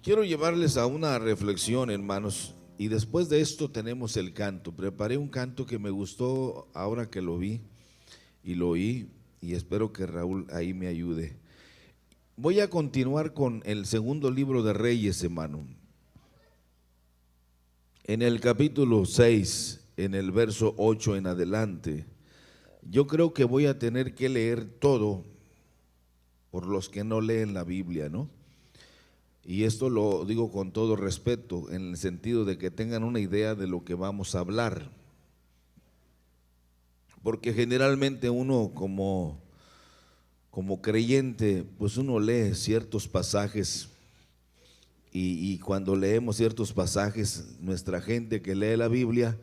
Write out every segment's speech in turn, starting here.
Quiero llevarles a una reflexión, hermanos, y después de esto tenemos el canto. Preparé un canto que me gustó ahora que lo vi y lo oí, y espero que Raúl ahí me ayude. Voy a continuar con el segundo libro de Reyes, hermano. En el capítulo 6, en el verso 8 en adelante, yo creo que voy a tener que leer todo por los que no leen la Biblia, ¿no? Y esto lo digo con todo respeto, en el sentido de que tengan una idea de lo que vamos a hablar. Porque generalmente uno como creyente, pues uno lee ciertos pasajes y cuando leemos ciertos pasajes, nuestra gente que lee la Biblia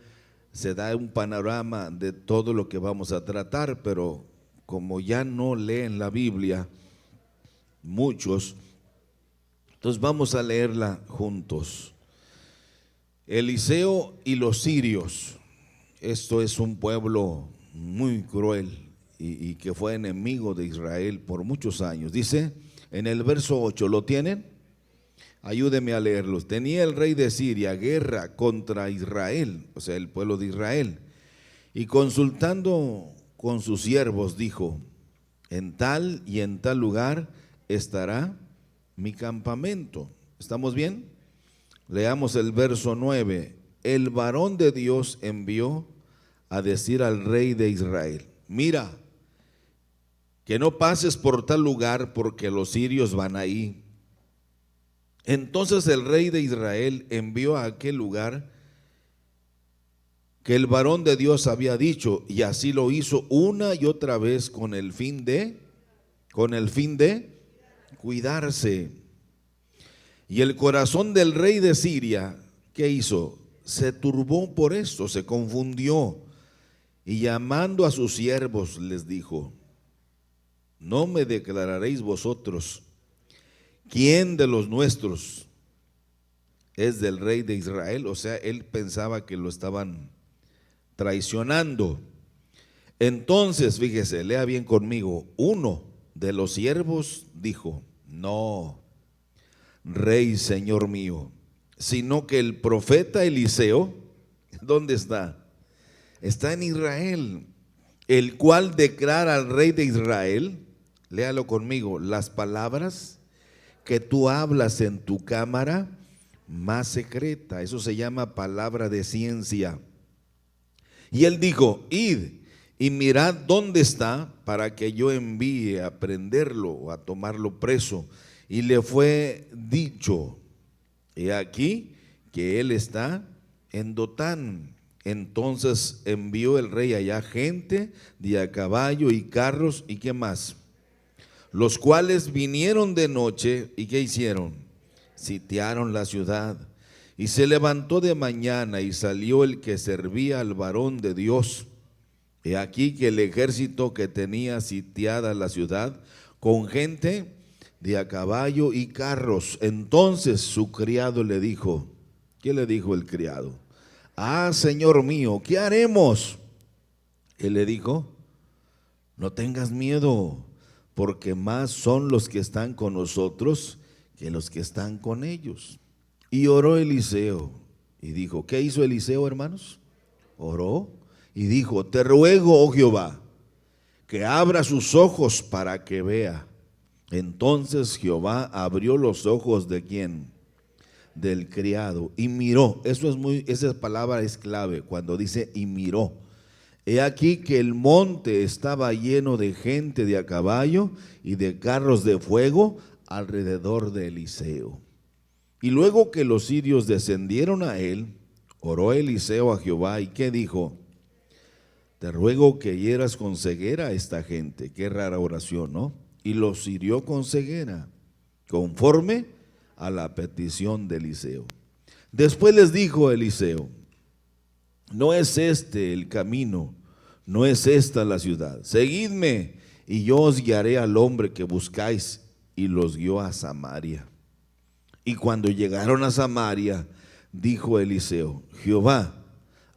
se da un panorama de todo lo que vamos a tratar, pero como ya no leen la Biblia, muchos, entonces vamos a leerla juntos. Eliseo y los sirios. Esto es un pueblo muy cruel y que fue enemigo de Israel por muchos años. Dice en el verso 8, ¿lo tienen? Ayúdeme a leerlos. Tenía el rey de Siria guerra contra Israel, o sea, el pueblo de Israel, y consultando con sus siervos dijo: en tal y en tal lugar estará mi campamento. ¿Estamos bien? Leamos el verso 9. El varón de Dios envió a decir al rey de Israel: mira, que no pases por tal lugar porque los sirios van ahí. Entonces el rey de Israel envió a aquel lugar que el varón de Dios había dicho, y así lo hizo una y otra vez con el fin de cuidarse. Y el corazón del rey de Siria, ¿qué hizo? Se turbó por esto, se confundió, y llamando a sus siervos les dijo: ¿no me declararéis vosotros quién de los nuestros es del rey de Israel? O sea, él pensaba que lo estaban traicionando. Entonces, fíjese, lea bien conmigo, uno de los siervos dijo: no, rey, señor mío, sino que el profeta Eliseo, ¿dónde está? Está en Israel, el cual declara al rey de Israel, léalo conmigo, las palabras que tú hablas en tu cámara más secreta. Eso se llama palabra de ciencia. Y él dijo: id y mirad dónde está, para que yo envíe a prenderlo o a tomarlo preso. Y le fue dicho: he aquí que él está en Dotán. Entonces envió el rey allá gente de a caballo y carros, y qué más, los cuales vinieron de noche. ¿Y qué hicieron? Sitiaron la ciudad. Y se levantó de mañana y salió el que servía al varón de Dios. He aquí que el ejército que tenía sitiada la ciudad con gente de a caballo y carros. Entonces su criado le dijo, ¿qué le dijo el criado? Ah, señor mío, ¿qué haremos? Él le dijo: no tengas miedo, porque más son los que están con nosotros que los que están con ellos. Y oró Eliseo y dijo, ¿qué hizo Eliseo, hermanos? Oró y dijo: te ruego, oh Jehová, que abra sus ojos para que vea. Entonces Jehová abrió los ojos ¿de quién? Del criado, y miró. Esa palabra es clave cuando dice y miró. He aquí que el monte estaba lleno de gente de a caballo y de carros de fuego alrededor de Eliseo. Y luego que los sirios descendieron a él, oró Eliseo a Jehová, ¿y qué dijo? Te ruego que hieras con ceguera a esta gente. Qué rara oración, ¿no? Y los hirió con ceguera, conforme a la petición de Eliseo. Después les dijo Eliseo: no es este el camino, no es esta la ciudad. Seguidme y yo os guiaré al hombre que buscáis. Y los guió a Samaria. Y cuando llegaron a Samaria, dijo Eliseo: Jehová,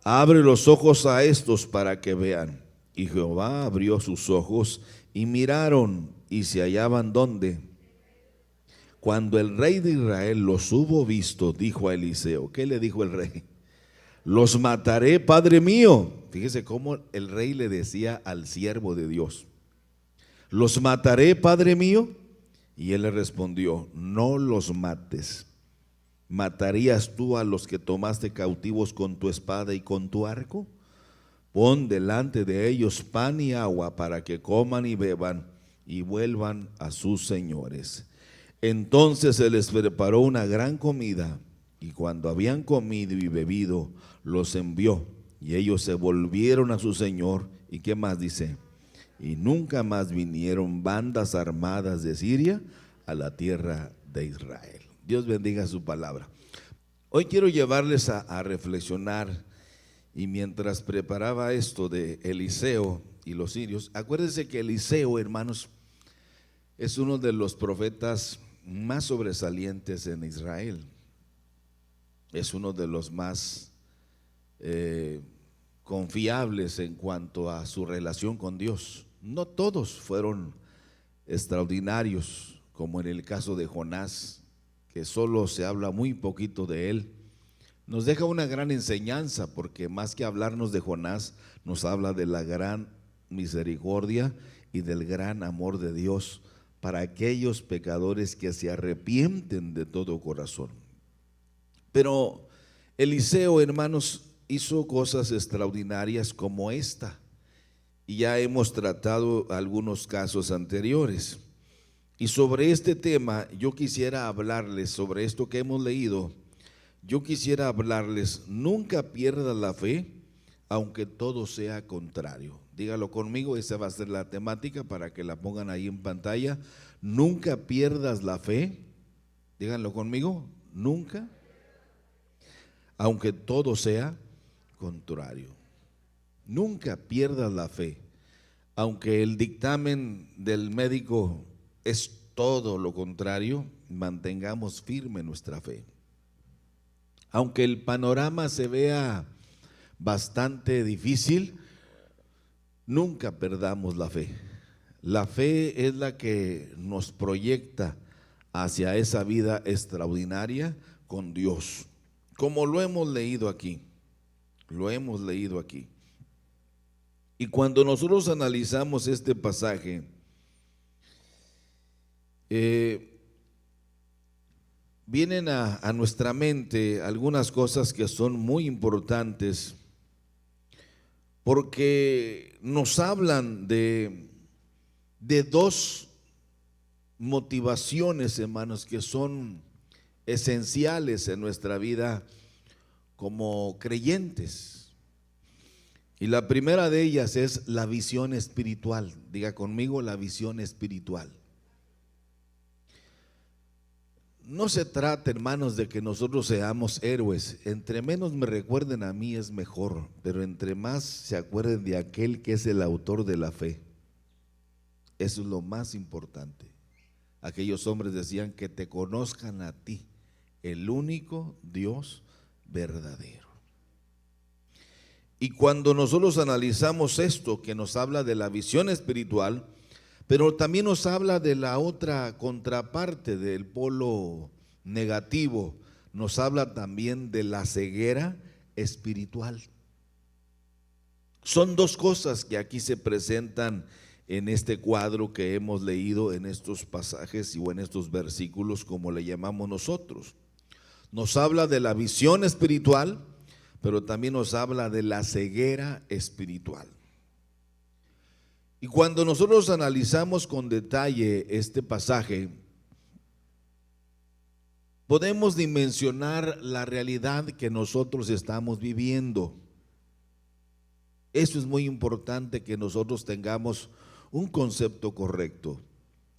abre los ojos a estos para que vean. Y Jehová abrió sus ojos y miraron, y se hallaban ¿dónde? Cuando el rey de Israel los hubo visto, dijo a Eliseo, ¿qué le dijo el rey? Los mataré, padre mío. Fíjese cómo el rey le decía al siervo de Dios, los mataré, padre mío. Y él le respondió, no los mates. ¿Matarías tú a los que tomaste cautivos con tu espada y con tu arco? Pon delante de ellos pan y agua para que coman y beban y vuelvan a sus señores. Entonces se les preparó una gran comida, y cuando habían comido y bebido, los envió, y ellos se volvieron a su señor. ¿Y qué más dice? Y nunca más vinieron bandas armadas de Siria a la tierra de Israel. Dios bendiga su palabra. Hoy quiero llevarles a reflexionar, y mientras preparaba esto de Eliseo y los sirios, acuérdense que Eliseo, hermanos, es uno de los profetas más sobresalientes en Israel. Es uno de los más confiables en cuanto a su relación con Dios. No todos fueron extraordinarios, como en el caso de Jonás, que solo se habla muy poquito de él. Nos deja una gran enseñanza, porque más que hablarnos de Jonás, nos habla de la gran misericordia y del gran amor de Dios para aquellos pecadores que se arrepienten de todo corazón. Pero Eliseo, hermanos, hizo cosas extraordinarias como esta, y ya hemos tratado algunos casos anteriores. Y sobre este tema yo quisiera hablarles, sobre esto que hemos leído, yo quisiera hablarles, nunca pierdas la fe, aunque todo sea contrario. Dígalo conmigo, esa va a ser la temática para que la pongan ahí en pantalla. Nunca pierdas la fe, díganlo conmigo, nunca, aunque todo sea contrario. Nunca pierdas la fe, aunque el dictamen del médico es todo lo contrario, mantengamos firme nuestra fe. Aunque el panorama se vea bastante difícil, nunca perdamos la fe. La fe es la que nos proyecta hacia esa vida extraordinaria con Dios, como lo hemos leído aquí, lo hemos leído aquí. Y cuando nosotros analizamos este pasaje, vienen a nuestra mente algunas cosas que son muy importantes, porque nos hablan de dos motivaciones, hermanos, que son esenciales en nuestra vida como creyentes. Y la primera de ellas es la visión espiritual. Diga conmigo, la visión espiritual. No se trata, hermanos, de que nosotros seamos héroes. Entre menos me recuerden a mí es mejor, pero entre más se acuerden de aquel que es el autor de la fe. Eso es lo más importante. Aquellos hombres decían que te conozcan a ti, el único Dios verdadero. Y cuando nosotros analizamos esto, que nos habla de la visión espiritual, pero también nos habla de la otra contraparte, del polo negativo, nos habla también de la ceguera espiritual. Son dos cosas que aquí se presentan en este cuadro que hemos leído, en estos pasajes o en estos versículos, como le llamamos nosotros. Nos habla de la visión espiritual, pero también nos habla de la ceguera espiritual. Y cuando nosotros analizamos con detalle este pasaje, podemos dimensionar la realidad que nosotros estamos viviendo. Eso es muy importante, que nosotros tengamos un concepto correcto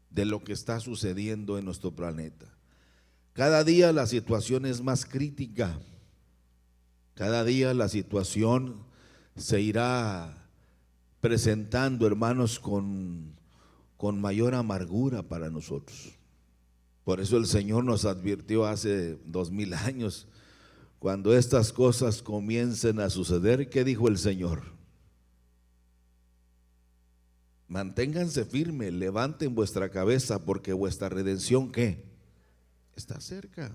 de lo que está sucediendo en nuestro planeta. Cada día la situación es más crítica. Cada día la situación se irá presentando, hermanos, con mayor amargura para nosotros. Por eso el Señor nos advirtió hace 2000 años, cuando estas cosas comiencen a suceder, ¿qué dijo el Señor? Manténganse firmes, levanten vuestra cabeza, porque vuestra redención, ¿qué? está cerca.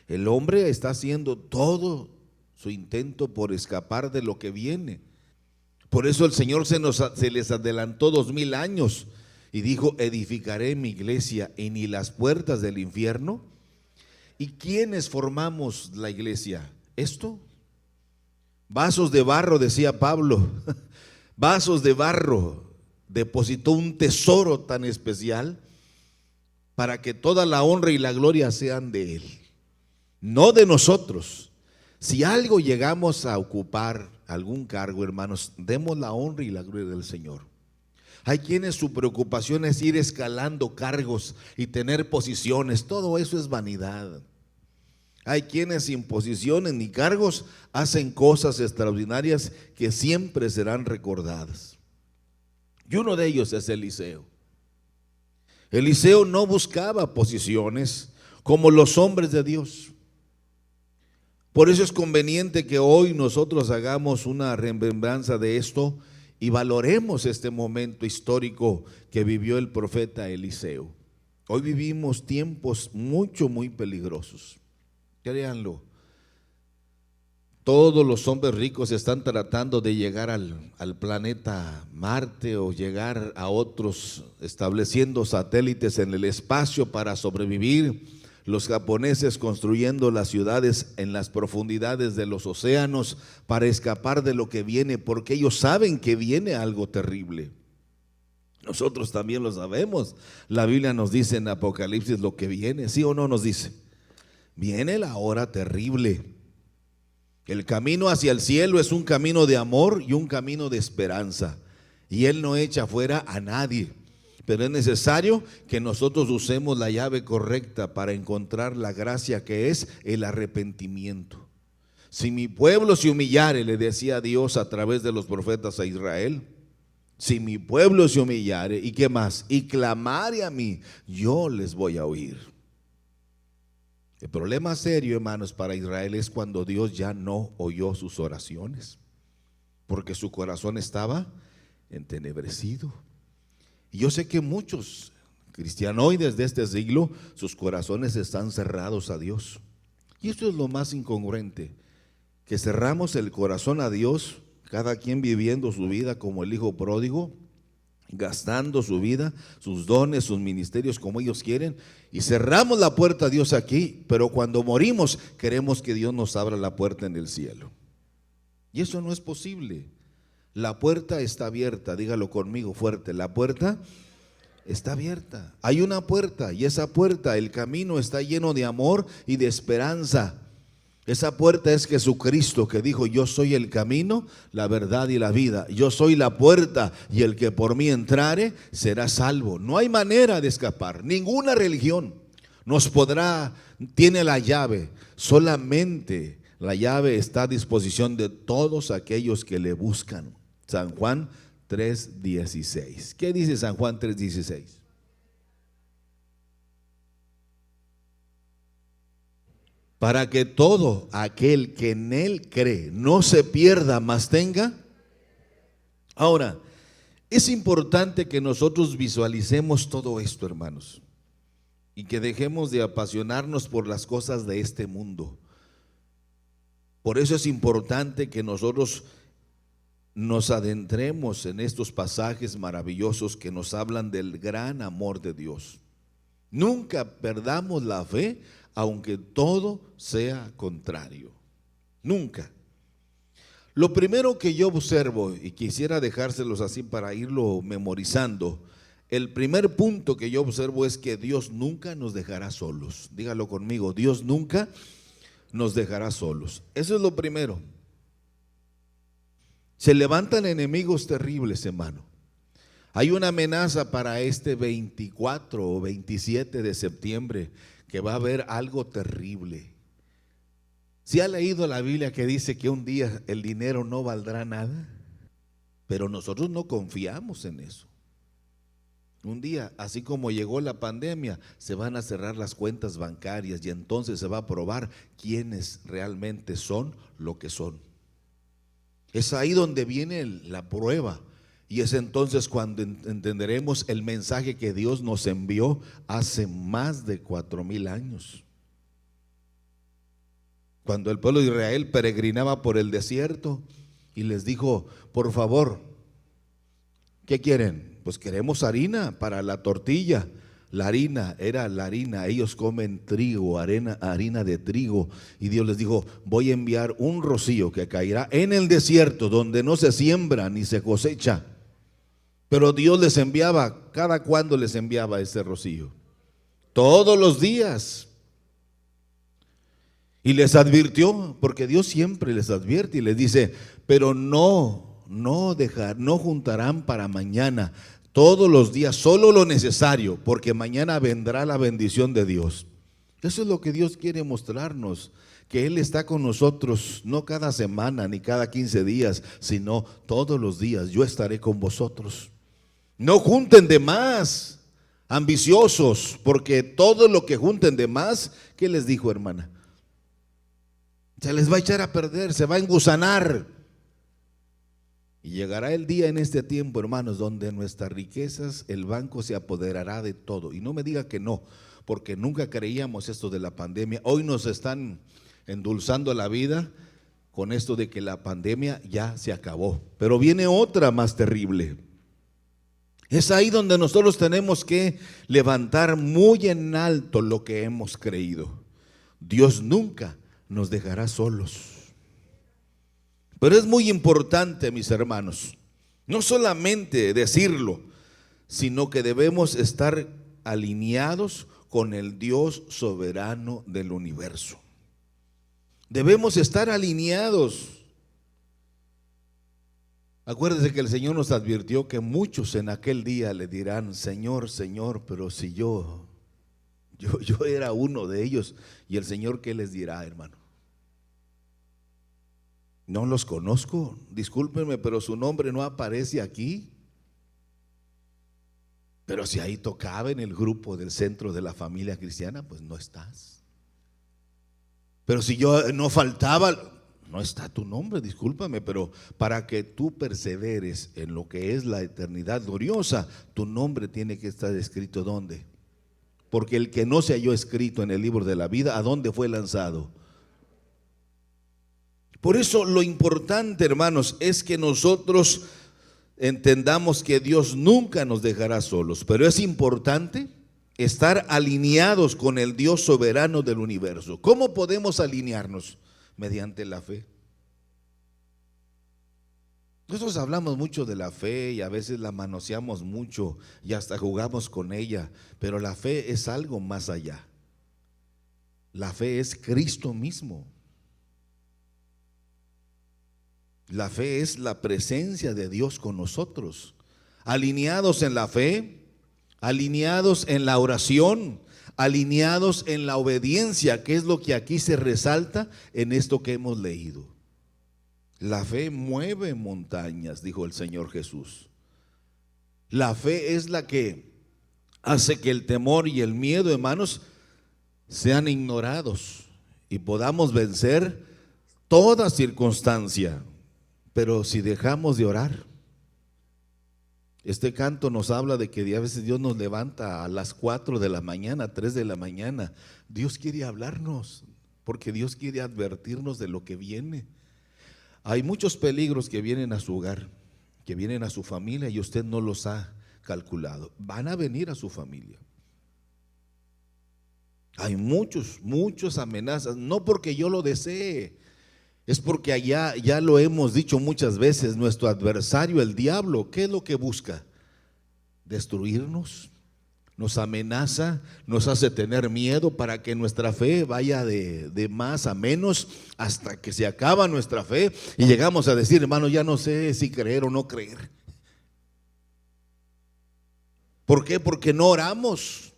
El hombre está haciendo todo su intento por escapar de lo que viene. Por eso el Señor se les adelantó 2000 años y dijo: edificaré mi iglesia y ni las puertas del infierno. ¿Y quiénes formamos la iglesia? Esto, vasos de barro, decía Pablo, vasos de barro. Depositó un tesoro tan especial para que toda la honra y la gloria sean de Él, no de nosotros. Si algo llegamos a ocupar, algún cargo, hermanos, demos la honra y la gloria del Señor. Hay quienes su preocupación es ir escalando cargos y tener posiciones. Todo eso es vanidad. Hay quienes sin posiciones ni cargos hacen cosas extraordinarias que siempre serán recordadas. Y uno de ellos es Eliseo. Eliseo no buscaba posiciones como los hombres de Dios. Por eso es conveniente que hoy nosotros hagamos una remembranza de esto y valoremos este momento histórico que vivió el profeta Eliseo. Hoy vivimos tiempos muy peligrosos. Créanlo. Todos los hombres ricos están tratando de llegar al planeta Marte o llegar a otros, estableciendo satélites en el espacio para sobrevivir. Los japoneses construyendo las ciudades en las profundidades de los océanos para escapar de lo que viene, porque ellos saben que viene algo terrible. Nosotros también lo sabemos. La Biblia nos dice en Apocalipsis lo que viene, ¿sí o no nos dice? Viene la hora terrible. El camino hacia el cielo es un camino de amor y un camino de esperanza. Y Él no echa fuera a nadie. Pero es necesario que nosotros usemos la llave correcta para encontrar la gracia que es el arrepentimiento. Si mi pueblo se humillare, le decía Dios a través de los profetas a Israel, si mi pueblo se humillare, ¿y qué más? Y clamare a mí, yo les voy a oír. El problema serio, hermanos, para Israel es cuando Dios ya no oyó sus oraciones, porque su corazón estaba entenebrecido. Y yo sé que muchos cristianoides de este siglo, sus corazones están cerrados a Dios. Y esto es lo más incongruente, que cerramos el corazón a Dios, cada quien viviendo su vida como el hijo pródigo, gastando su vida, sus dones, sus ministerios como ellos quieren, y cerramos la puerta a Dios aquí, pero cuando morimos queremos que Dios nos abra la puerta en el cielo. Y eso no es posible. La puerta está abierta, dígalo conmigo fuerte, la puerta está abierta. Hay una puerta y esa puerta, el camino está lleno de amor y de esperanza. Esa puerta es Jesucristo, que dijo: yo soy el camino, la verdad y la vida. Yo soy la puerta y el que por mí entrare será salvo. No hay manera de escapar. Ninguna religión tiene la llave. Solamente la llave está a disposición de todos aquellos que le buscan. San Juan 3:16. ¿Qué dice San Juan 3:16? Para que todo aquel que en Él cree no se pierda, mas tenga. Ahora, es importante que nosotros visualicemos todo esto, hermanos, y que dejemos de apasionarnos por las cosas de este mundo. Por eso es importante que nosotros nos adentremos en estos pasajes maravillosos que nos hablan del gran amor de Dios. Nunca perdamos la fe, aunque todo sea contrario. Nunca. Lo primero que yo observo, y quisiera dejárselos así para irlo memorizando, el primer punto que yo observo es que Dios nunca nos dejará solos. Dígalo conmigo: Dios nunca nos dejará solos. Eso es lo primero. Se levantan enemigos terribles, hermano. Hay una amenaza para este 24 o 27 de septiembre, que va a haber algo terrible. ¿Sí ha leído la Biblia que dice que un día el dinero no valdrá nada? Pero nosotros no confiamos en eso. Un día, así como llegó la pandemia, se van a cerrar las cuentas bancarias y entonces se va a probar quiénes realmente son lo que son. Es ahí donde viene la prueba. Y es entonces cuando entenderemos el mensaje que Dios nos envió hace más de 4000 años. Cuando el pueblo de Israel peregrinaba por el desierto y les dijo: por favor, ¿qué quieren? Pues queremos harina para la tortilla. La harina era la harina, ellos comen trigo, harina de trigo. Y Dios les dijo: voy a enviar un rocío que caerá en el desierto, donde no se siembra ni se cosecha. Pero Dios les enviaba, ¿cada cuándo les enviaba ese rocío? Todos los días. Y les advirtió, porque Dios siempre les advierte y les dice: pero no juntarán para mañana, todos los días, solo lo necesario, porque mañana vendrá la bendición de Dios. Eso es lo que Dios quiere mostrarnos, que Él está con nosotros, no cada semana ni cada 15 días, sino todos los días. Yo estaré con vosotros. No junten de más, ambiciosos, porque todo lo que junten de más, ¿qué les dijo, hermana? Se les va a echar a perder, se va a engusanar. Y llegará el día en este tiempo, hermanos, donde nuestras riquezas, el banco se apoderará de todo. Y no me diga que no, porque nunca creíamos esto de la pandemia. Hoy nos están endulzando la vida con esto de que la pandemia ya se acabó, pero viene otra más terrible. Es ahí donde nosotros tenemos que levantar muy en alto lo que hemos creído. Dios nunca nos dejará solos. Pero es muy importante, mis hermanos, no solamente decirlo, sino que debemos estar alineados con el Dios soberano del universo. Debemos estar alineados. Acuérdense que el Señor nos advirtió que muchos en aquel día le dirán: Señor, Señor, pero si yo era uno de ellos. Y el Señor, ¿qué les dirá, hermano? No los conozco, discúlpenme, pero su nombre no aparece aquí. Pero si ahí tocaba en el grupo del centro de la familia cristiana, pues no estás. Pero si yo no faltaba, no está tu nombre, discúlpame, pero para que tú perseveres en lo que es la eternidad gloriosa, tu nombre tiene que estar escrito ¿dónde? Porque el que no se halló escrito en el libro de la vida, ¿a dónde fue lanzado? Por eso lo importante, hermanos, es que nosotros entendamos que Dios nunca nos dejará solos, pero es importante estar alineados con el Dios soberano del universo. ¿Cómo podemos alinearnos? Mediante la fe. Nosotros hablamos mucho de la fe y a veces la manoseamos mucho y hasta jugamos con ella, pero la fe es algo más allá. La fe es Cristo mismo. La fe es la presencia de Dios con nosotros, alineados en la fe, alineados en la oración, alineados en la obediencia, que es lo que aquí se resalta en esto que hemos leído. La fe mueve montañas, dijo el Señor Jesús. La fe es la que hace que el temor y el miedo, hermanos, sean ignorados y podamos vencer toda circunstancia. Pero si dejamos de orar, este canto nos habla de que a veces Dios nos levanta a las 4 de la mañana, 3 de la mañana. Dios quiere hablarnos, porque Dios quiere advertirnos de lo que viene. Hay muchos peligros que vienen a su hogar, que vienen a su familia y usted no los ha calculado. Van a venir a su familia. Hay muchas amenazas, no porque yo lo desee. Es porque allá ya lo hemos dicho muchas veces, nuestro adversario, el diablo, ¿qué es lo que busca? Destruirnos, nos amenaza, nos hace tener miedo para que nuestra fe vaya de más a menos hasta que se acaba nuestra fe y llegamos a decir: hermano, ya no sé si creer o no creer. ¿Por qué? Porque no oramos.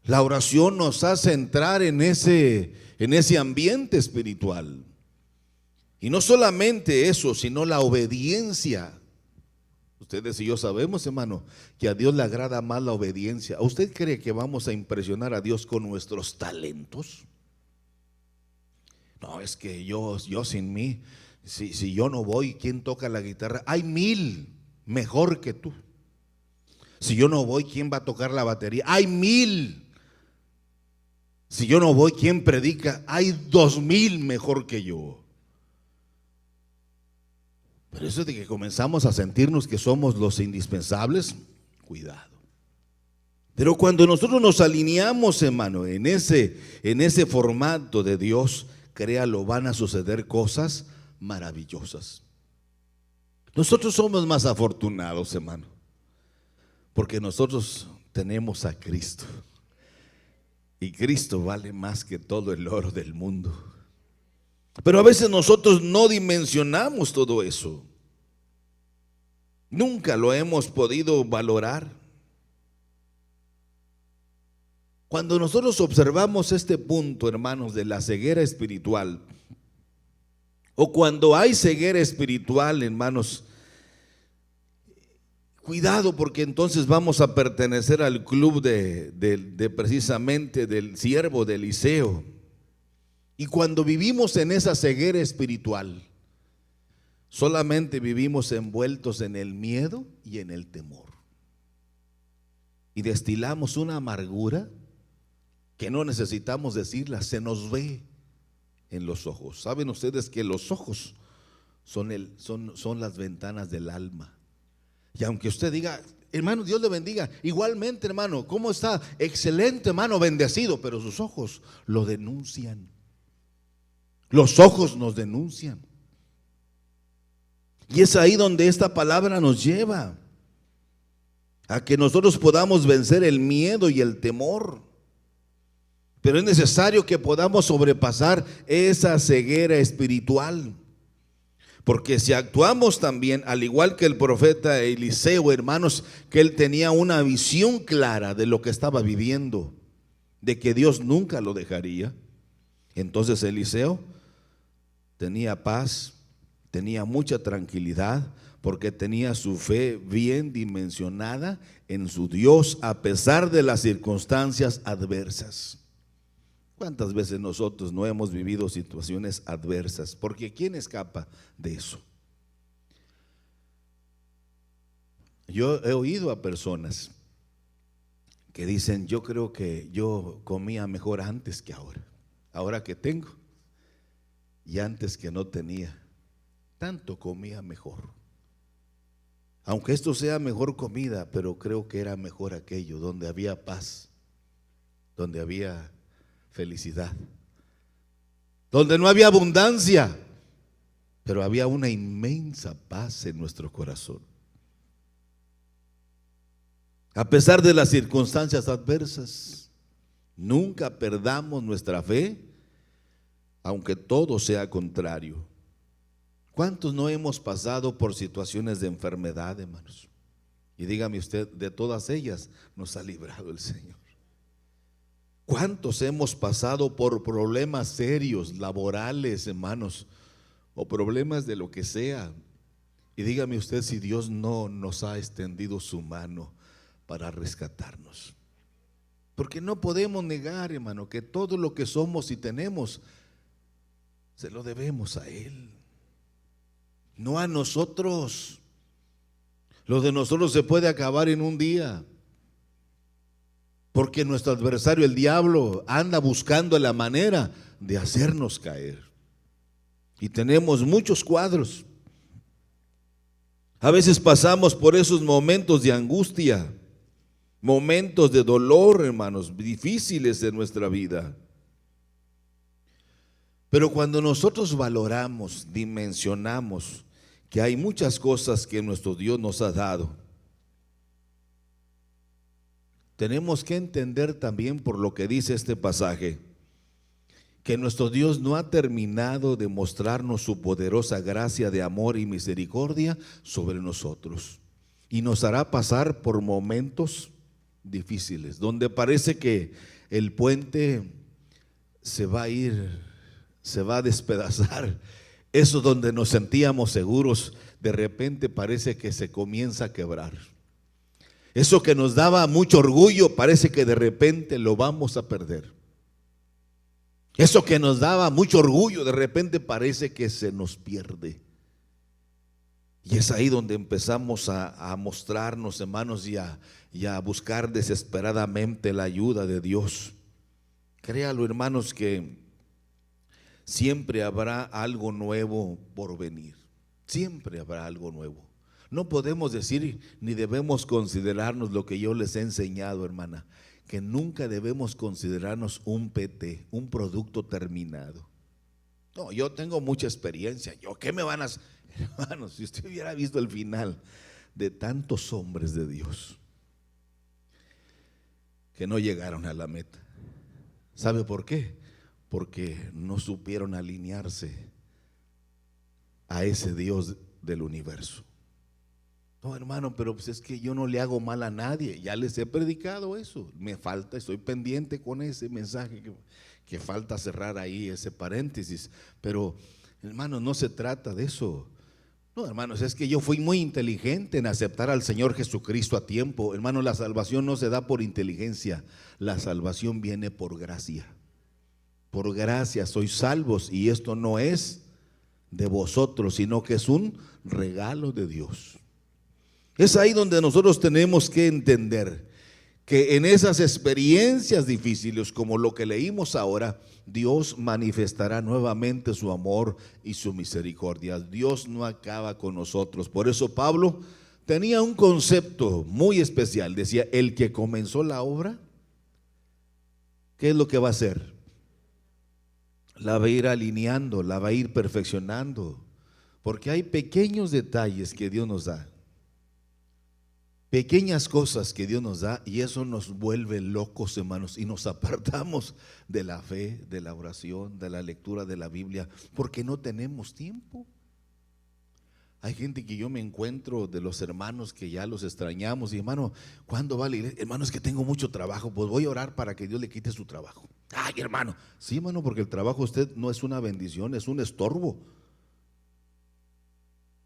La oración nos hace entrar en ese ambiente espiritual. Y no solamente eso, sino la obediencia. Ustedes y yo sabemos, hermano, que a Dios le agrada más la obediencia. ¿Usted cree que vamos a impresionar a Dios con nuestros talentos? No, es que yo sin mí, si yo no voy, ¿quién toca la guitarra? Hay 1000. mejor que tú. Si yo no voy, ¿quién va a tocar la batería? Hay 1000. Si yo no voy, ¿quién predica? Hay 2000 mejor que yo. Pero eso de que comenzamos a sentirnos que somos los indispensables, cuidado. Pero cuando nosotros nos alineamos, hermano, en ese formato de Dios, créalo, van a suceder cosas maravillosas. Nosotros somos más afortunados, hermano, porque nosotros tenemos a Cristo. Y Cristo vale más que todo el oro del mundo. Pero a veces nosotros no dimensionamos todo eso. Nunca lo hemos podido valorar. Cuando nosotros observamos este punto, hermanos, de la ceguera espiritual, o cuando hay ceguera espiritual, hermanos, cuidado, porque entonces vamos a pertenecer al club de precisamente del siervo de Eliseo. Y cuando vivimos en esa ceguera espiritual, solamente vivimos envueltos en el miedo y en el temor. Y destilamos una amargura que no necesitamos decirla, se nos ve en los ojos. ¿Saben ustedes que los ojos son las ventanas del alma? Y aunque usted diga, hermano, Dios le bendiga, igualmente, hermano, ¿cómo está? Excelente, hermano, bendecido, pero sus ojos lo denuncian. Los ojos nos denuncian. Y es ahí donde esta palabra nos lleva a que nosotros podamos vencer el miedo y el temor. Pero es necesario que podamos sobrepasar esa ceguera espiritual. Porque si actuamos también, al igual que el profeta Eliseo, hermanos, que él tenía una visión clara de lo que estaba viviendo, de que Dios nunca lo dejaría. Entonces Eliseo tenía paz, tenía mucha tranquilidad, porque tenía su fe bien dimensionada en su Dios, a pesar de las circunstancias adversas. ¿Cuántas veces nosotros no hemos vivido situaciones adversas? Porque ¿quién escapa de eso? Yo he oído a personas que dicen, yo creo que yo comía mejor antes que ahora que tengo, y antes que no tenía, tanto comía mejor. Aunque esto sea mejor comida, pero creo que era mejor aquello, donde había paz, donde había felicidad, donde no había abundancia, pero había una inmensa paz en nuestro corazón. A pesar de las circunstancias adversas, nunca perdamos nuestra fe, aunque todo sea contrario. ¿Cuántos no hemos pasado por situaciones de enfermedad, hermanos? Y dígame usted, de todas ellas nos ha librado el Señor. ¿Cuántos hemos pasado por problemas serios, laborales, hermanos, o problemas de lo que sea? Y dígame usted si Dios no nos ha extendido su mano para rescatarnos. Porque no podemos negar, hermano, que todo lo que somos y tenemos se lo debemos a Él, no a nosotros. Lo de nosotros se puede acabar en un día, porque nuestro adversario, el diablo, anda buscando la manera de hacernos caer. Y tenemos muchos cuadros. A veces pasamos por esos momentos de angustia, momentos de dolor, hermanos, difíciles de nuestra vida. Pero cuando nosotros valoramos, dimensionamos que hay muchas cosas que nuestro Dios nos ha dado, tenemos que entender también, por lo que dice este pasaje, que nuestro Dios no ha terminado de mostrarnos su poderosa gracia de amor y misericordia sobre nosotros, y nos hará pasar por momentos difíciles, donde parece que el puente se va a ir, se va a despedazar. Eso donde nos sentíamos seguros, de repente parece que se comienza a quebrar. Eso que nos daba mucho orgullo, parece que de repente lo vamos a perder. Eso que nos daba mucho orgullo, de repente parece que se nos pierde. Y es ahí donde empezamos a mostrarnos, hermanos, y a buscar desesperadamente la ayuda de Dios. Créalo, hermanos, que siempre habrá algo nuevo por venir. Siempre habrá algo nuevo. No podemos decir ni debemos considerarnos lo que yo les he enseñado, hermana, que nunca debemos considerarnos un PT, un producto terminado. No, yo tengo mucha experiencia. ¿Yo qué me van a hacer? Hermanos, si usted hubiera visto el final de tantos hombres de Dios que no llegaron a la meta. ¿Sabe por qué? Porque no supieron alinearse a ese Dios del universo. No, hermano, pero pues es que yo no le hago mal a nadie. Ya les he predicado eso. Me falta, estoy pendiente con ese mensaje que falta cerrar ahí ese paréntesis. Pero, hermanos, no se trata de eso. No, hermanos, es que yo fui muy inteligente en aceptar al Señor Jesucristo a tiempo. Hermanos, la salvación no se da por inteligencia. La salvación viene por gracia. Por gracia sois salvos, y esto no es de vosotros, sino que es un regalo de Dios. Es ahí donde nosotros tenemos que entender que en esas experiencias difíciles, como lo que leímos ahora, Dios manifestará nuevamente su amor y su misericordia. Dios no acaba con nosotros. Por eso Pablo tenía un concepto muy especial. Decía, el que comenzó la obra, ¿qué es lo que va a hacer? La va a ir alineando, la va a ir perfeccionando, porque hay pequeños detalles que Dios nos da, pequeñas cosas que Dios nos da, y eso nos vuelve locos, hermanos, y nos apartamos de la fe, de la oración, de la lectura de la Biblia, porque no tenemos tiempo. Hay gente que yo me encuentro de los hermanos que ya los extrañamos, y hermano, ¿cuándo va a la iglesia? Hermano, es que tengo mucho trabajo. Pues voy a orar para que Dios le quite su trabajo. Ay, hermano, sí, hermano, porque el trabajo de usted no es una bendición, es un estorbo.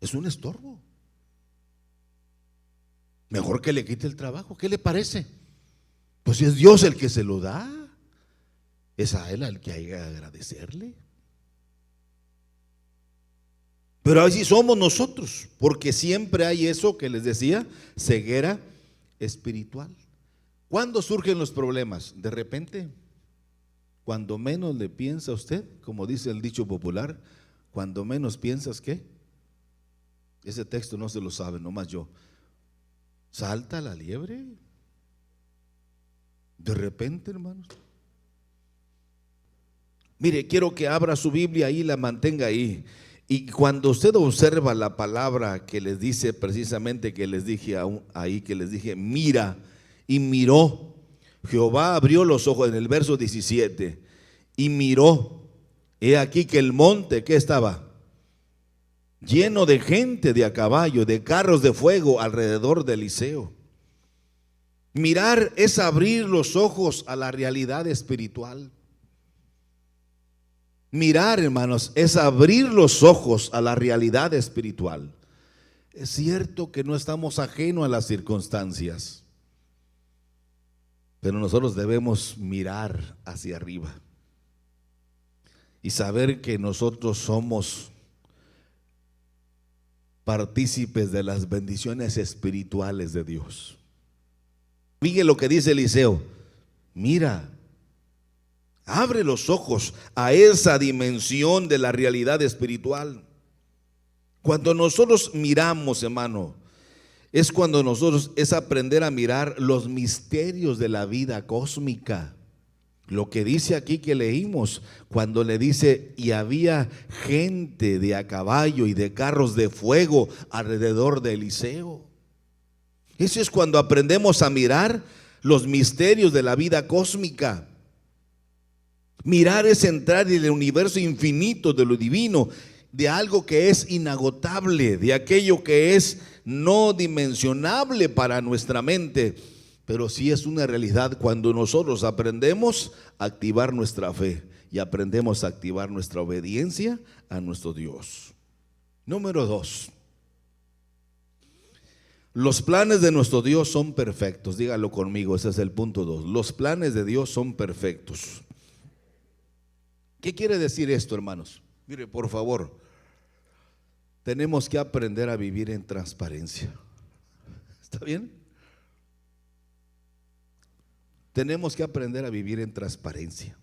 Es un estorbo. Mejor que le quite el trabajo. ¿Qué le parece? Pues si es Dios el que se lo da, es a Él al que hay que agradecerle. Pero así somos nosotros, porque siempre hay eso que les decía, ceguera espiritual. ¿Cuándo surgen los problemas? De repente, cuando menos le piensa usted, como dice el dicho popular, cuando menos piensas, ¿qué? Ese texto no se lo sabe, nomás yo. Salta la liebre. De repente, hermanos. Mire, quiero que abra su Biblia ahí, la mantenga ahí. Y cuando usted observa la palabra que les dice precisamente, que les dije ahí, que les dije, mira, y miró, Jehová abrió los ojos en el verso 17, y miró, he aquí que el monte, ¿qué estaba? Lleno de gente de a caballo, de carros de fuego alrededor de Eliseo. Mirar es abrir los ojos a la realidad espiritual. Mirar, hermanos, es abrir los ojos a la realidad espiritual. Es cierto que no estamos ajenos a las circunstancias, pero nosotros debemos mirar hacia arriba y saber que nosotros somos partícipes de las bendiciones espirituales de Dios. Fíjate lo que dice Eliseo, mira, abre los ojos a esa dimensión de la realidad espiritual. Cuando nosotros miramos, hermano, es cuando nosotros es aprender a mirar los misterios de la vida cósmica. Lo que dice aquí que leímos, cuando le dice, y había gente de a caballo y de carros de fuego alrededor de Eliseo. Eso es cuando aprendemos a mirar los misterios de la vida cósmica. Mirar es entrar en el universo infinito de lo divino, de algo que es inagotable, de aquello que es no dimensionable para nuestra mente, pero sí es una realidad cuando nosotros aprendemos a activar nuestra fe y aprendemos a activar nuestra obediencia a nuestro Dios. Número 2. Los planes de nuestro Dios son perfectos. Dígalo conmigo, ese es el punto 2. Los planes de Dios son perfectos. ¿Qué quiere decir esto, hermanos? Mire, por favor, tenemos que aprender a vivir en transparencia. ¿Está bien? Tenemos que aprender a vivir en transparencia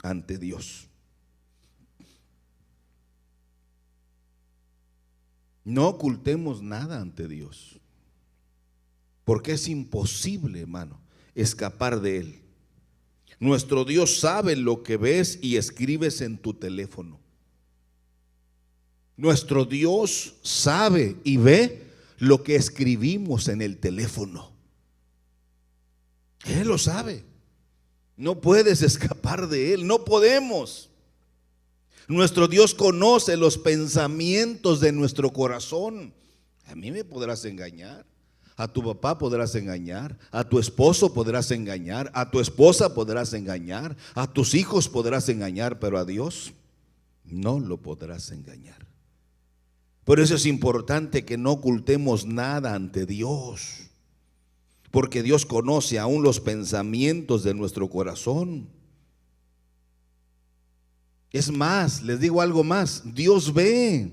ante Dios. No ocultemos nada ante Dios, porque es imposible, hermano, escapar de Él. Nuestro Dios sabe lo que ves y escribes en tu teléfono. Nuestro Dios sabe y ve lo que escribimos en el teléfono. Él lo sabe. No puedes escapar de Él, no podemos. Nuestro Dios conoce los pensamientos de nuestro corazón. A mí me podrás engañar, a tu papá podrás engañar, a tu esposo podrás engañar, a tu esposa podrás engañar, a tus hijos podrás engañar, pero a Dios no lo podrás engañar. Por eso es importante que no ocultemos nada ante Dios, porque Dios conoce aún los pensamientos de nuestro corazón. Es más, les digo algo más, Dios ve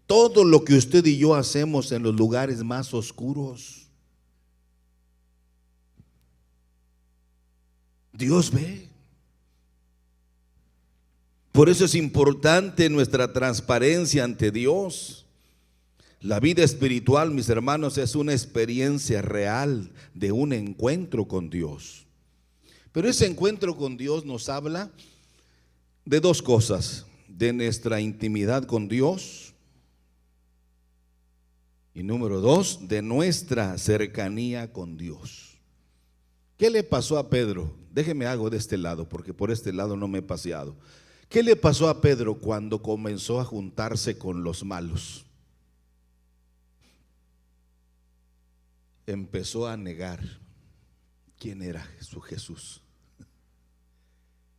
todo lo que usted y yo hacemos en los lugares más oscuros. Dios ve. Por eso es importante nuestra transparencia ante Dios. La vida espiritual, mis hermanos, es una experiencia real de un encuentro con Dios. Pero ese encuentro con Dios nos habla de dos cosas: de nuestra intimidad con Dios y número dos, de nuestra cercanía con Dios. ¿Qué le pasó a Pedro? Déjeme hago de este lado, porque por este lado no me he paseado. ¿Qué le pasó a Pedro cuando comenzó a juntarse con los malos? Empezó a negar quién era su Jesús.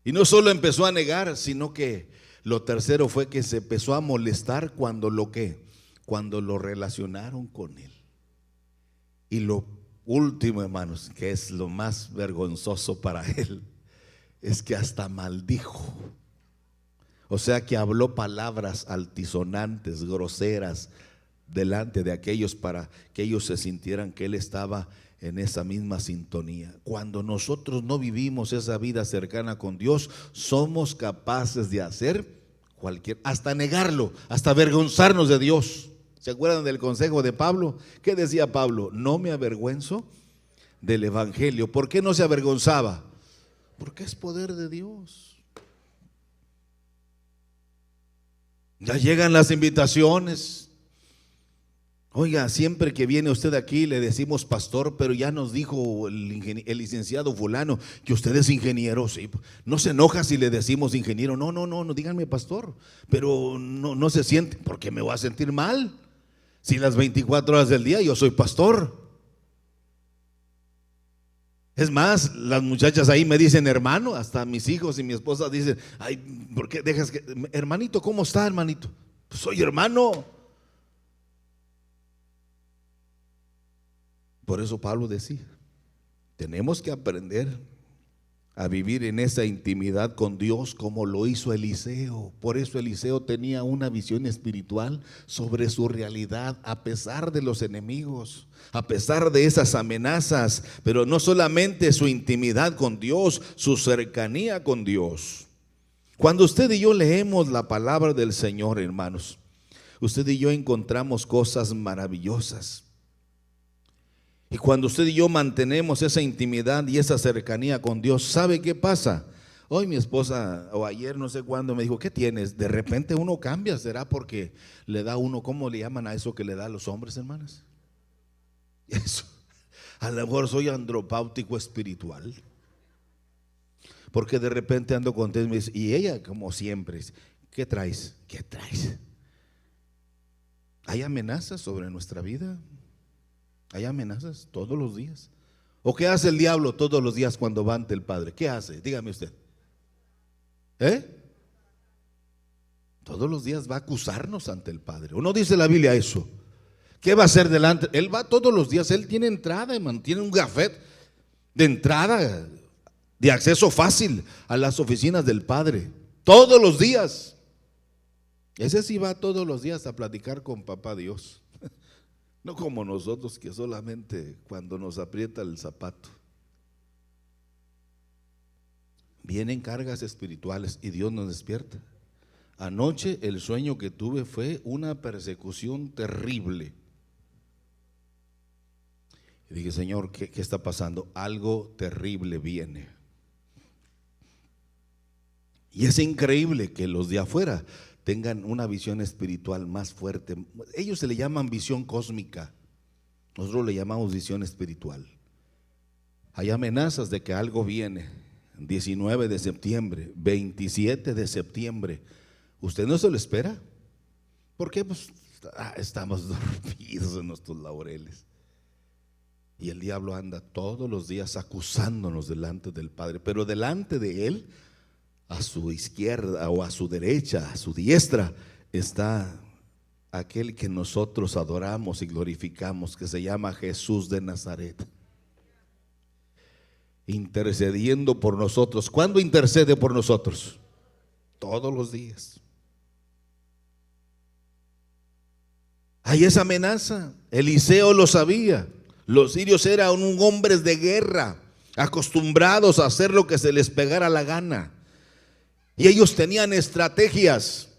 Y no solo empezó a negar, sino que lo tercero fue que se empezó a molestar cuando lo relacionaron con Él. Y lo último, hermanos, que es lo más vergonzoso para él, es que hasta maldijo. O sea que habló palabras altisonantes, groseras, delante de aquellos para que ellos se sintieran que él estaba en esa misma sintonía. Cuando nosotros no vivimos esa vida cercana con Dios, somos capaces de hacer hasta negarlo, hasta avergonzarnos de Dios. ¿Se acuerdan del consejo de Pablo? ¿Qué decía Pablo? No me avergüenzo del evangelio. ¿Por qué no se avergonzaba? Porque es poder de Dios. Ya llegan las invitaciones. Oiga, siempre que viene usted aquí le decimos pastor, pero ya nos dijo el licenciado fulano que usted es ingeniero. Sí, no se enoja si le decimos ingeniero. No, díganme pastor, pero no se siente, porque me voy a sentir mal si las 24 horas del día yo soy pastor. Es más, las muchachas ahí me dicen hermano, hasta mis hijos y mi esposa dicen, ay, ¿por qué dejas que, hermanito, ¿cómo está, hermanito? Pues soy hermano. Por eso Pablo decía, tenemos que aprender a vivir en esa intimidad con Dios como lo hizo Eliseo. Por eso Eliseo tenía una visión espiritual sobre su realidad a pesar de los enemigos, a pesar de esas amenazas, pero no solamente su intimidad con Dios, su cercanía con Dios. Cuando usted y yo leemos la palabra del Señor, hermanos, usted y yo encontramos cosas maravillosas. Y cuando usted y yo mantenemos esa intimidad y esa cercanía con Dios, ¿sabe qué pasa? Hoy mi esposa, o ayer no sé cuándo, me dijo, ¿qué tienes? De repente uno cambia, ¿será porque le da uno, cómo le llaman a eso que le da a los hombres, hermanas? Eso, a lo mejor soy andropáutico espiritual. Porque de repente ando con ustedes y me dice, y ella como siempre dice, ¿qué traes? ¿Qué traes? ¿Hay amenazas sobre nuestra vida? ¿Hay amenazas todos los días? ¿O qué hace el diablo todos los días cuando va ante el Padre? ¿Qué hace? Dígame usted. Todos los días va a acusarnos ante el Padre. ¿O no dice la Biblia eso? ¿Qué va a hacer delante? Él va todos los días, él tiene entrada, hermano, tiene un gafet de entrada, de acceso fácil a las oficinas del Padre. Todos los días. Ese sí va todos los días a platicar con papá Dios. No como nosotros que solamente cuando nos aprieta el zapato. Vienen cargas espirituales y Dios nos despierta. Anoche el sueño que tuve fue una persecución terrible. Y dije, Señor, ¿qué está pasando? Algo terrible viene. Y es increíble que los de afuera tengan una visión espiritual más fuerte. Ellos se le llaman visión cósmica, nosotros le llamamos visión espiritual. Hay amenazas de que algo viene. 19 de septiembre, 27 de septiembre. ¿Usted no se lo espera? ¿Por qué? Pues estamos dormidos en nuestros laureles. Y el diablo anda todos los días acusándonos delante del Padre, pero delante de Él, a su izquierda o a su derecha, a su diestra, está aquel que nosotros adoramos y glorificamos, que se llama Jesús de Nazaret, intercediendo por nosotros. ¿Cuándo intercede por nosotros? Todos los días. Hay esa amenaza. Eliseo lo sabía. Los sirios eran hombres de guerra, acostumbrados a hacer lo que se les pegara la gana. Y ellos tenían estrategias.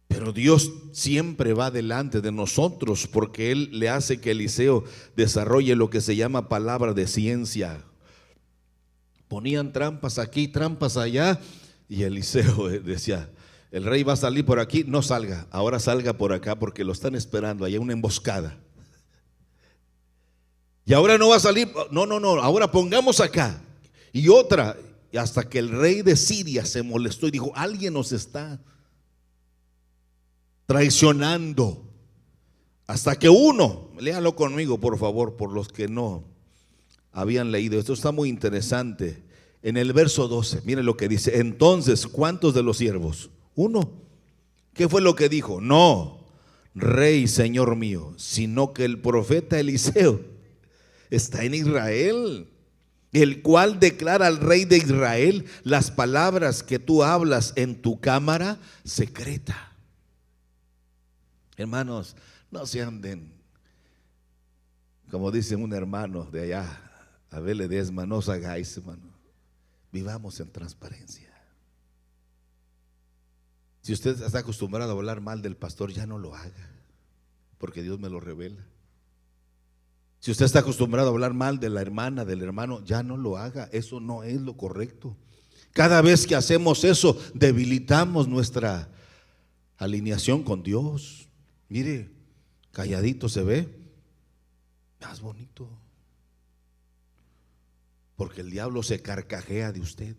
Pero Dios siempre va delante de nosotros, porque Él le hace que Eliseo desarrolle lo que se llama palabra de ciencia. Ponían trampas aquí, trampas allá, y Eliseo decía, el rey va a salir por aquí, no salga, ahora salga por acá porque lo están esperando, hay una emboscada. Y ahora no va a salir, no, ahora pongamos acá. Y otra, hasta que el rey de Siria se molestó y dijo, alguien nos está traicionando. Hasta que uno, léalo conmigo por favor, por los que no habían leído, esto está muy interesante. En el verso 12, miren lo que dice, entonces, ¿cuántos de los siervos? Uno. ¿Qué fue lo que dijo? No, rey, señor mío, sino que el profeta Eliseo está en Israel, el cual declara al rey de Israel las palabras que tú hablas en tu cámara secreta. Hermanos, no se anden, como dice un hermano de allá, Abel Ledesma, no os hagáis, hermano, vivamos en transparencia. Si usted está acostumbrado a hablar mal del pastor, ya no lo haga, porque Dios me lo revela. Si usted está acostumbrado a hablar mal de la hermana, del hermano, ya no lo haga, eso no es lo correcto. Cada vez que hacemos eso, debilitamos nuestra alineación con Dios. Mire, calladito se ve más bonito, porque el diablo se carcajea de usted.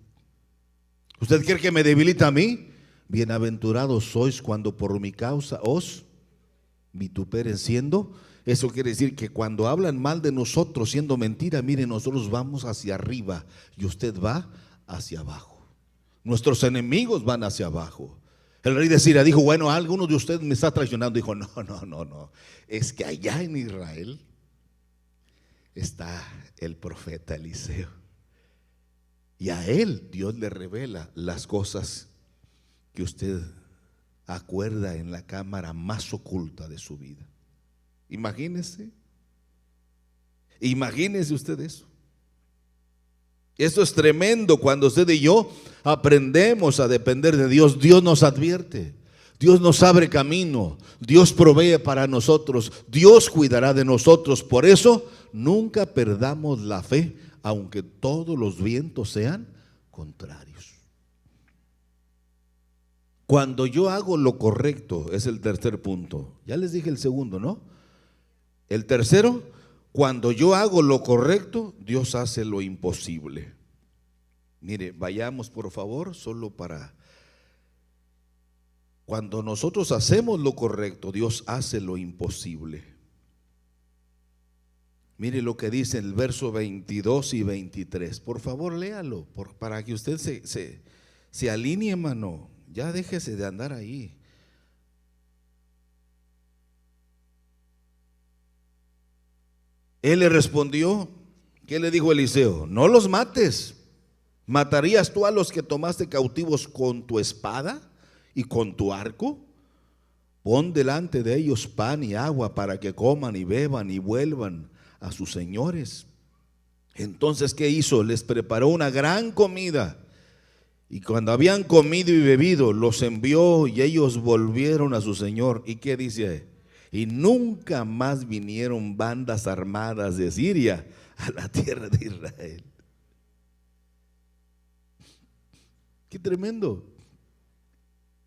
¿Usted cree que me debilita a mí? Bienaventurados sois cuando por mi causa os vituperen siendo. Eso quiere decir que cuando hablan mal de nosotros siendo mentira, mire, nosotros vamos hacia arriba y usted va hacia abajo. Nuestros enemigos van hacia abajo. El rey de Siria dijo, bueno, alguno de ustedes me está traicionando. Dijo, no, es que allá en Israel está el profeta Eliseo, y a él Dios le revela las cosas que usted acuerda en la cámara más oculta de su vida. Imagínese usted eso. Esto es tremendo cuando usted y yo aprendemos a depender de Dios. Dios nos advierte, Dios nos abre camino, Dios provee para nosotros, Dios cuidará de nosotros. Por eso nunca perdamos la fe, aunque todos los vientos sean contrarios. Cuando yo hago lo correcto, es el tercer punto. Ya les dije el segundo, ¿no? El tercero, cuando yo hago lo correcto, Dios hace lo imposible. Mire, vayamos por favor, solo para... Cuando nosotros hacemos lo correcto, Dios hace lo imposible. Mire lo que dice el verso 22 y 23. Por favor, léalo, para que usted se alinee, hermano. Ya déjese de andar ahí. Él le respondió, ¿qué le dijo Eliseo? No los mates. ¿Matarías tú a los que tomaste cautivos con tu espada? y con tu arco pon delante de ellos pan y agua para que coman y beban y vuelvan a sus señores. Entonces, ¿qué hizo? Les preparó una gran comida. Y cuando habían comido y bebido, los envió y ellos volvieron a su señor. ¿Y qué dice? Y nunca más vinieron bandas armadas de Siria a la tierra de Israel. Qué tremendo.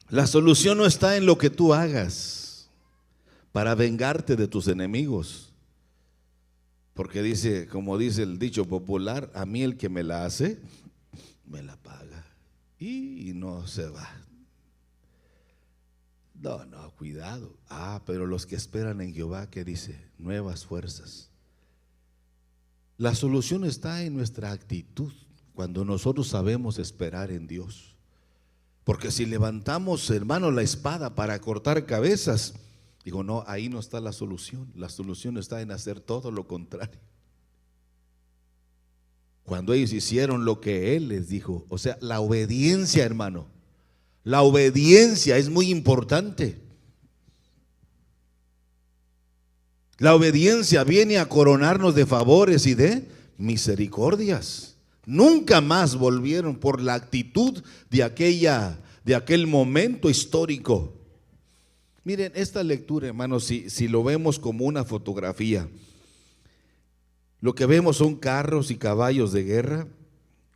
La solución no está en lo que tú hagas para vengarte de tus enemigos. Porque dice, como dice el dicho popular, a mí el que me la hace, me la paga. Y no se va. No, cuidado. Pero los que esperan en Jehová, ¿qué dice? Nuevas fuerzas. La solución está en nuestra actitud, cuando nosotros sabemos esperar en Dios. Porque si levantamos, hermano, la espada para cortar cabezas, digo, no, ahí no está la solución. La solución está en hacer todo lo contrario. Cuando ellos hicieron lo que Él les dijo, o sea, la obediencia, hermano, la obediencia es muy importante. La obediencia viene a coronarnos de favores y de misericordias. Nunca más volvieron por la actitud de aquel momento histórico. Miren, esta lectura, hermanos, si lo vemos como una fotografía, lo que vemos son carros y caballos de guerra,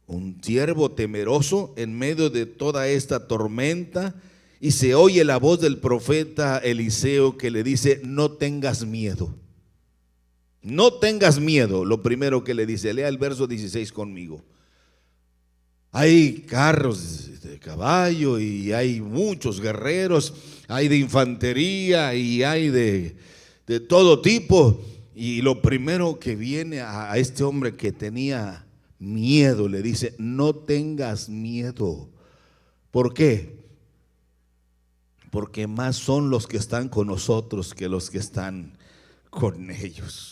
un siervo temeroso en medio de toda esta tormenta, y se oye la voz del profeta Eliseo que le dice: no tengas miedo. No tengas miedo, lo primero que le dice. Lea el verso 16 conmigo. Hay carros de caballo y hay muchos guerreros, hay de infantería y hay de todo tipo. Y lo primero que viene a este hombre que tenía miedo, le dice: no tengas miedo. ¿Por qué? Porque más son los que están con nosotros que los que están con ellos.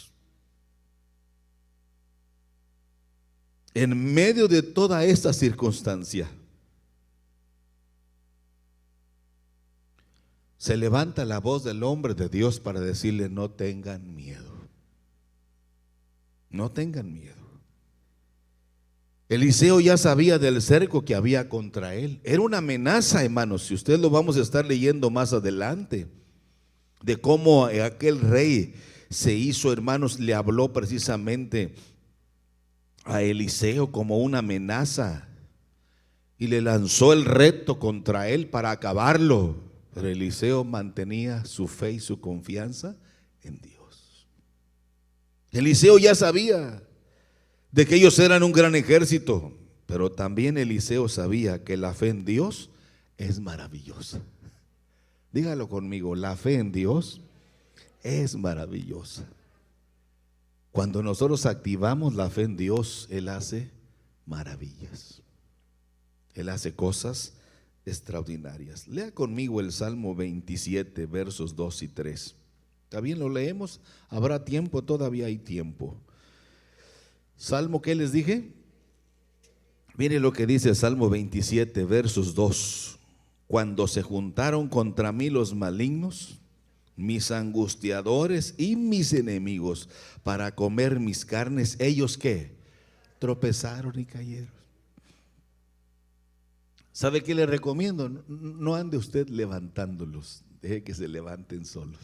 En medio de toda esta circunstancia, se levanta la voz del hombre de Dios para decirle: no tengan miedo. No tengan miedo. Eliseo ya sabía del cerco que había contra él. Era una amenaza, hermanos. Si usted lo vamos a estar leyendo más adelante, de cómo aquel rey se hizo, hermanos, le habló precisamente a Eliseo como una amenaza y le lanzó el reto contra él para acabarlo. Pero Eliseo mantenía su fe y su confianza en Dios. Eliseo ya sabía de que ellos eran un gran ejército, pero también Eliseo sabía que la fe en Dios es maravillosa. Dígalo conmigo: la fe en Dios es maravillosa. Cuando nosotros activamos la fe en Dios, Él hace maravillas. Él hace cosas extraordinarias. Lea conmigo el Salmo 27, versos 2 y 3. ¿Está bien? ¿Lo leemos? ¿Habrá tiempo? Todavía hay tiempo. Salmo, ¿qué les dije? Mire lo que dice el Salmo 27, versos 2. Cuando se juntaron contra mí los malignos, mis angustiadores y mis enemigos, para comer mis carnes, ellos ¿qué? Tropezaron y cayeron. ¿Sabe qué le recomiendo? No ande usted levantándolos, deje que se levanten solos.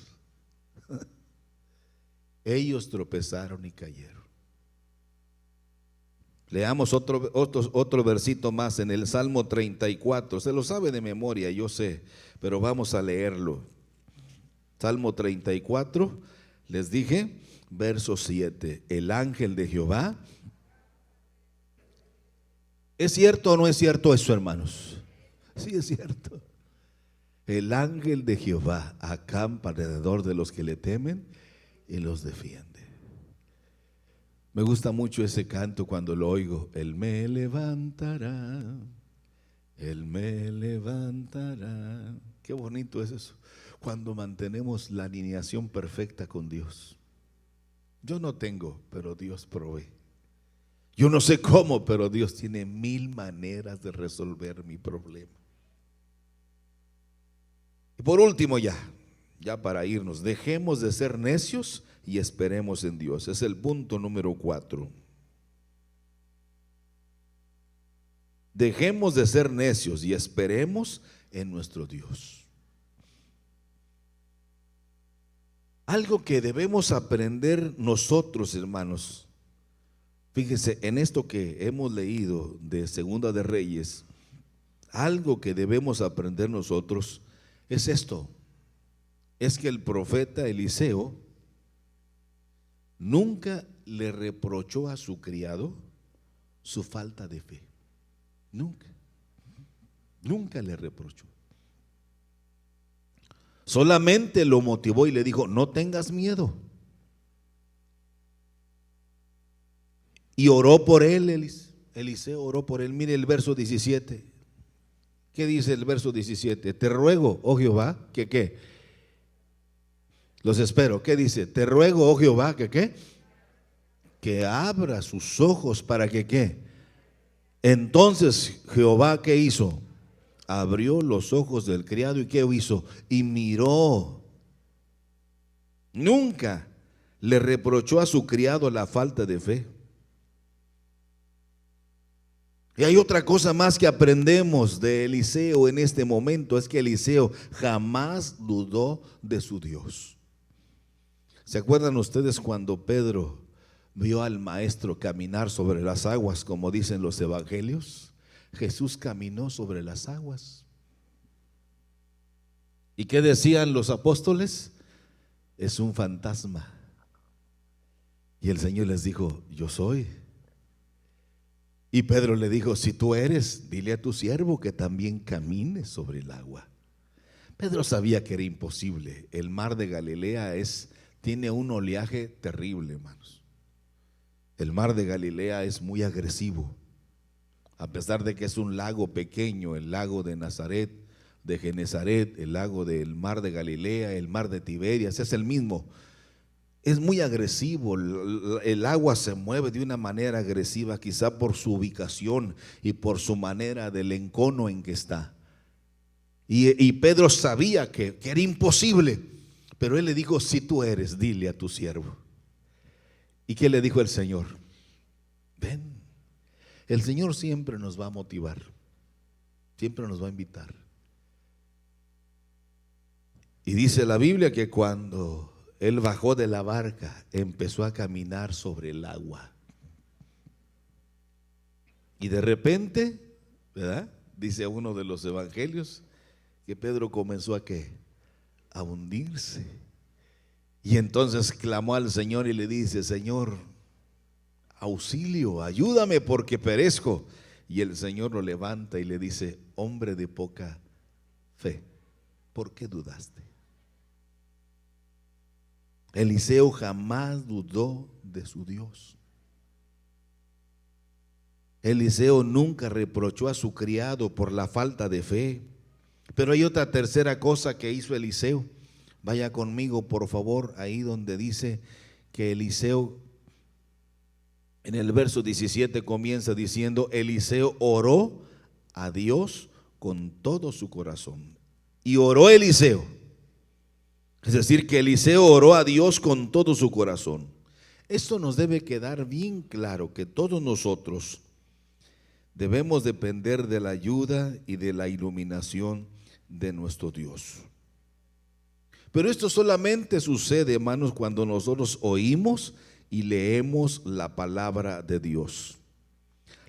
Ellos tropezaron y cayeron. Leamos otro versito más en el Salmo 34. Se lo sabe de memoria, yo sé, pero vamos a leerlo. Salmo 34, les dije, verso 7. El ángel de Jehová. ¿Es cierto o no es cierto eso, hermanos? Sí, es cierto. El ángel de Jehová acampa alrededor de los que le temen y los defiende. Me gusta mucho ese canto cuando lo oigo. Él me levantará, Él me levantará. Qué bonito es eso, cuando mantenemos la alineación perfecta con Dios. Yo no tengo, pero Dios provee. Yo no sé cómo, pero Dios tiene 1000 maneras de resolver mi problema. Y por último ya para irnos, dejemos de ser necios y esperemos en Dios. Es el punto número 4. Dejemos de ser necios y esperemos en nuestro Dios. Algo que debemos aprender nosotros, hermanos. Fíjese, en esto que hemos leído de Segunda de Reyes, algo que debemos aprender nosotros es esto. Es que el profeta Eliseo nunca le reprochó a su criado su falta de fe. Nunca le reprochó. Solamente lo motivó y le dijo: no tengas miedo. Y oró por él, Eliseo oró por él. Mire el verso 17. ¿Qué dice el verso 17? Te ruego, oh Jehová, que ¿qué? Los espero. ¿Qué dice? Te ruego, oh Jehová, que ¿qué? Que abra sus ojos para que ¿qué? Entonces Jehová, ¿qué hizo? Abrió los ojos del criado y ¿qué hizo? Y miró. Nunca le reprochó a su criado la falta de fe. Y hay otra cosa más que aprendemos de Eliseo en este momento, es que Eliseo jamás dudó de su Dios. ¿Se acuerdan ustedes cuando Pedro vio al maestro caminar sobre las aguas, como dicen los evangelios? Jesús caminó sobre las aguas. ¿Y qué decían los apóstoles? Es un fantasma. Y el Señor les dijo: yo soy. Y Pedro le dijo: si tú eres, dile a tu siervo que también camine sobre el agua. Pedro sabía que era imposible. El mar de Galilea tiene un oleaje terrible, hermanos. El mar de Galilea es muy agresivo. A pesar de que es un lago pequeño, el lago de Nazaret, de Genezaret, el lago del mar de Galilea, el mar de Tiberias, es el mismo. Es muy agresivo, el agua se mueve de una manera agresiva, quizá por su ubicación y por su manera del encono en que está. Y Pedro sabía que era imposible, pero él le dijo: si tú eres, dile a tu siervo. ¿Y qué le dijo el Señor? Ven. El Señor siempre nos va a motivar, siempre nos va a invitar. Y dice la Biblia que cuando él bajó de la barca, empezó a caminar sobre el agua. Y de repente, ¿verdad? Dice uno de los evangelios que Pedro comenzó a ¿qué? A hundirse. Y entonces clamó al Señor y le dice: Señor, auxilio, ayúdame porque perezco. Y el Señor lo levanta y le dice: hombre de poca fe, ¿por qué dudaste? Eliseo jamás dudó de su Dios. Eliseo nunca reprochó a su criado por la falta de fe. Pero hay otra tercera cosa que hizo Eliseo. Vaya conmigo, por favor, ahí donde dice que Eliseo, en el verso 17 comienza diciendo: Eliseo oró a Dios con todo su corazón. Y oró Eliseo. Es decir, que Eliseo oró a Dios con todo su corazón. Esto nos debe quedar bien claro, que todos nosotros debemos depender de la ayuda y de la iluminación de nuestro Dios. Pero esto solamente sucede, hermanos, cuando nosotros oímos y leemos la palabra de Dios.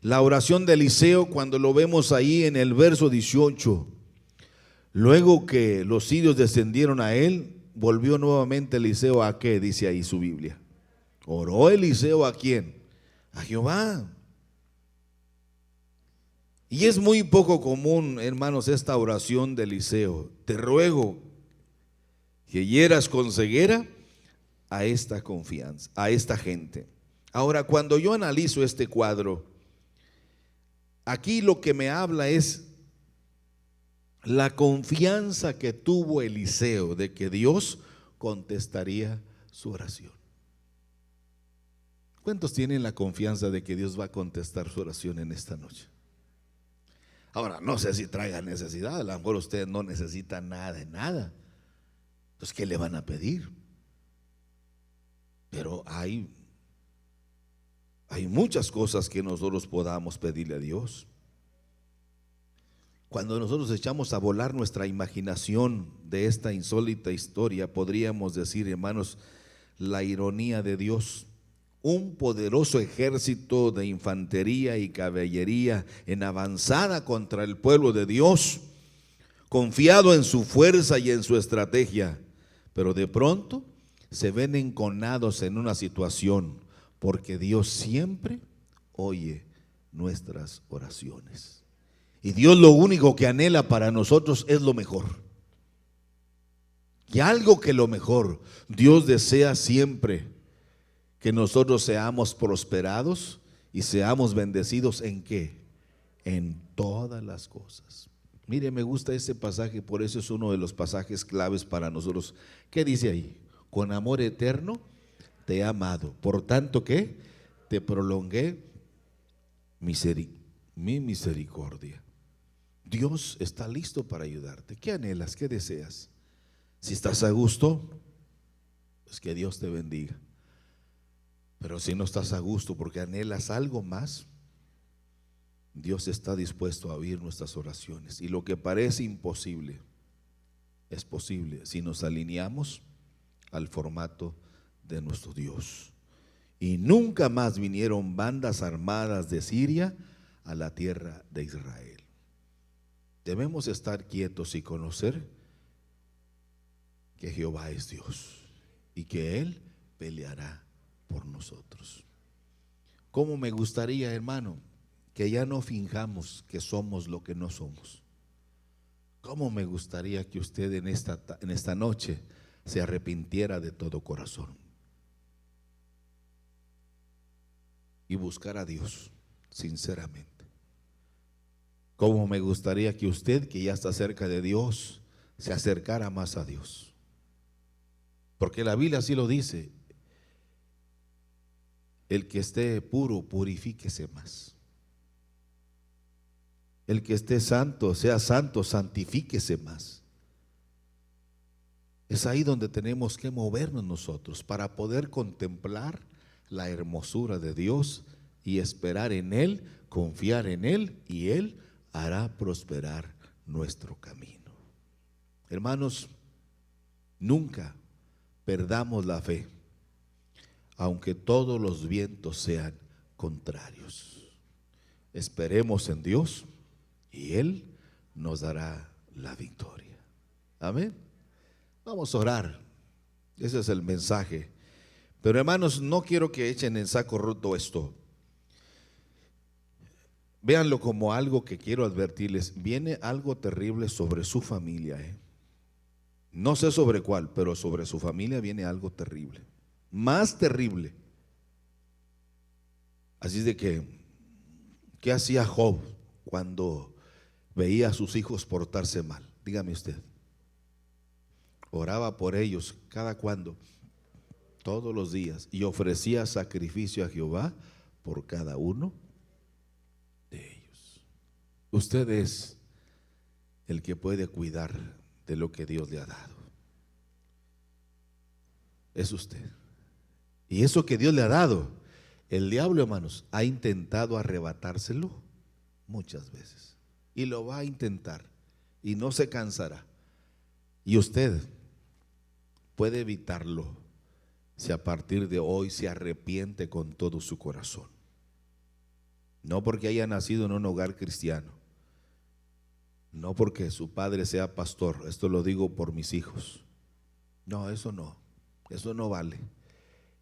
La oración de Eliseo, cuando lo vemos ahí en el verso 18, luego que los sirios descendieron a él, volvió nuevamente Eliseo a ¿qué? Dice ahí su Biblia. Oró Eliseo ¿a quién? A Jehová. Y es muy poco común, hermanos, esta oración de Eliseo. Te ruego que hieras con ceguera a esta confianza, a esta gente. Ahora, cuando yo analizo este cuadro, aquí lo que me habla es la confianza que tuvo Eliseo de que Dios contestaría su oración. ¿Cuántos tienen la confianza de que Dios va a contestar su oración en esta noche? Ahora, no sé si traiga necesidad, a lo mejor usted no necesita nada de nada. Entonces, ¿qué le van a pedir? Pero hay muchas cosas que nosotros podamos pedirle a Dios. Cuando nosotros echamos a volar nuestra imaginación de esta insólita historia, podríamos decir, hermanos, la ironía de Dios. Un poderoso ejército de infantería y caballería en avanzada contra el pueblo de Dios, confiado en su fuerza y en su estrategia, pero de pronto se ven enconados en una situación, porque Dios siempre oye nuestras oraciones. Y Dios lo único que anhela para nosotros es lo mejor. Y algo que lo mejor, Dios desea siempre que nosotros seamos prosperados y seamos bendecidos. ¿En qué? En todas las cosas. Mire, me gusta ese pasaje, por eso es uno de los pasajes claves para nosotros. ¿Qué dice ahí? Con amor eterno te he amado, por tanto que te prolongué mi misericordia. Dios está listo para ayudarte. ¿Qué anhelas? ¿Qué deseas? Si estás a gusto, pues que Dios te bendiga. Pero si no estás a gusto porque anhelas algo más, Dios está dispuesto a oír nuestras oraciones. Y lo que parece imposible es posible si nos alineamos al formato de nuestro Dios. Y nunca más vinieron bandas armadas de Siria a la tierra de Israel. Debemos estar quietos y conocer que Jehová es Dios y que Él peleará por nosotros. ¿Cómo me gustaría, hermano, que ya no finjamos que somos lo que no somos? ¿Cómo me gustaría que usted en esta noche se arrepintiera de todo corazón y buscara a Dios sinceramente? ¿Cómo me gustaría que usted, que ya está cerca de Dios, se acercara más a Dios? Porque la Biblia así lo dice: el que esté puro, purifíquese más. El que esté santo, sea santo, santifíquese más. Es ahí donde tenemos que movernos nosotros para poder contemplar la hermosura de Dios y esperar en Él, confiar en Él, y Él hará prosperar nuestro camino. Hermanos, nunca perdamos la fe, aunque todos los vientos sean contrarios. Esperemos en Dios y Él nos dará la victoria. Amén. Vamos a orar. Ese es el mensaje. Pero hermanos, no quiero que echen en saco roto esto. Véanlo como algo que quiero advertirles. Viene algo terrible sobre su familia. No sé sobre cuál, pero sobre su familia viene algo terrible. Más terrible. Así de que, ¿qué hacía Job cuando veía a sus hijos portarse mal? Dígame usted. Oraba por ellos. ¿Cada cuándo? Todos los días. Y ofrecía sacrificio a Jehová por cada uno de ellos. Usted es el que puede cuidar de lo que Dios le ha dado. Es usted. Y eso que Dios le ha dado, el diablo, hermanos, ha intentado arrebatárselo muchas veces. Y lo va a intentar. Y no se cansará. Y usted puede evitarlo si a partir de hoy se arrepiente con todo su corazón. No porque haya nacido en un hogar cristiano, no porque su padre sea pastor, esto lo digo por mis hijos. No, eso no vale.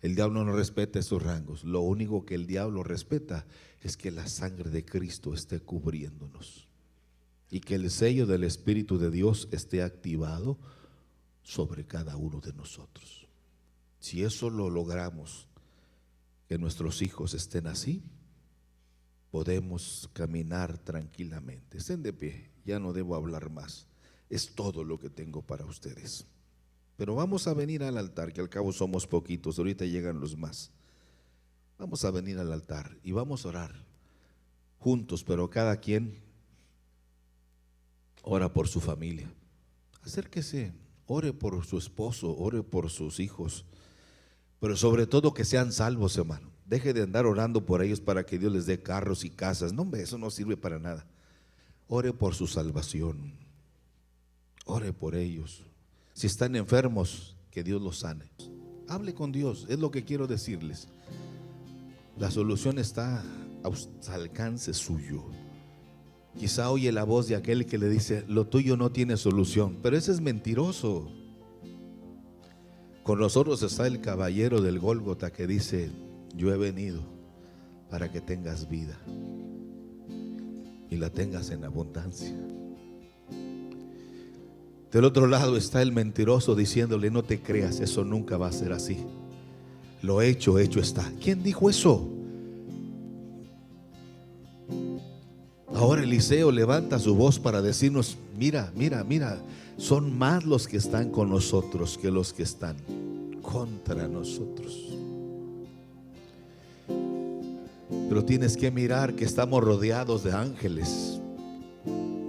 El diablo no respeta esos rangos. Lo único que el diablo respeta es que la sangre de Cristo esté cubriéndonos y que el sello del Espíritu de Dios esté activado sobre cada uno de nosotros. Si eso lo logramos, que nuestros hijos estén así, podemos caminar tranquilamente. Estén de pie, ya no debo hablar más. Es todo lo que tengo para ustedes. Pero vamos a venir al altar, que al cabo somos poquitos, ahorita llegan los más. Vamos a venir al altar y vamos a orar juntos, pero cada quien ora por su familia. Acérquese, ore por su esposo, ore por sus hijos, pero sobre todo que sean salvos, hermano. Deje de andar orando por ellos para que Dios les dé carros y casas. No, hombre, eso no sirve para nada. Ore por su salvación. Ore por ellos. Si están enfermos, que Dios los sane. Hable con Dios, es lo que quiero decirles. La solución está al alcance suyo. Quizá oye la voz de aquel que le dice: lo tuyo no tiene solución, pero ese es mentiroso. Con nosotros está el caballero del Gólgota que dice: yo he venido para que tengas vida y la tengas en abundancia. Del otro lado está el mentiroso diciéndole: no te creas, eso nunca va a ser así. Lo hecho, hecho está. ¿Quién dijo eso? Ahora Eliseo levanta su voz para decirnos: mira, mira, mira, son más los que están con nosotros que los que están contra nosotros. Pero tienes que mirar que estamos rodeados de ángeles.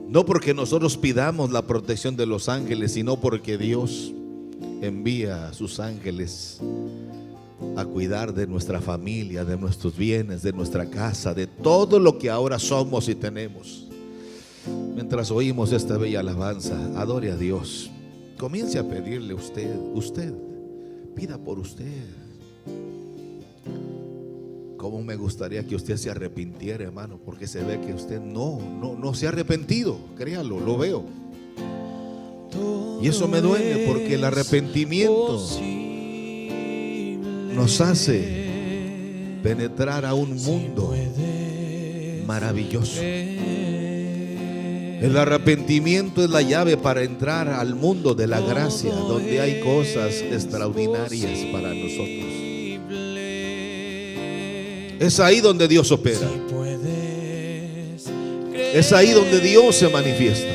No porque nosotros pidamos la protección de los ángeles, sino porque Dios envía a sus ángeles a cuidar de nuestra familia, de nuestros bienes, de nuestra casa, de todo lo que ahora somos y tenemos. Mientras oímos esta bella alabanza, adore a Dios. Comience a pedirle usted, pida por usted. Cómo me gustaría que usted se arrepintiera, hermano, porque se ve que usted no se ha arrepentido. Créalo, lo veo. Y eso me duele, porque el arrepentimiento nos hace penetrar a un mundo maravilloso. El arrepentimiento es la llave para entrar al mundo de la gracia, donde hay cosas extraordinarias para nosotros. Es ahí donde Dios opera. Es ahí donde Dios se manifiesta.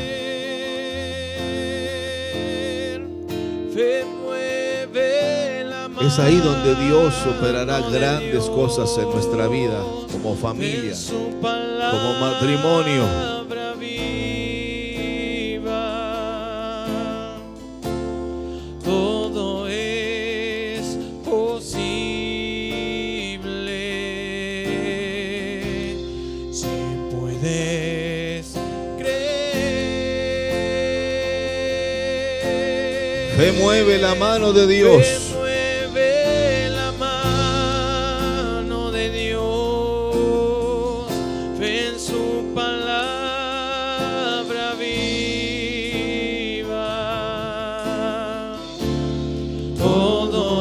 Es ahí donde Dios operará grandes cosas en nuestra vida, como familia, como matrimonio. Todo es posible si puedes creer. Fe mueve la mano de Dios. Todo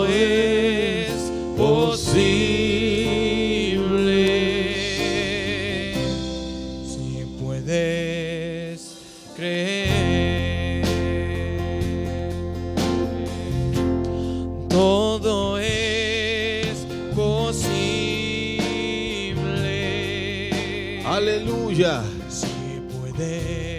es posible. Aleluya. Si puedes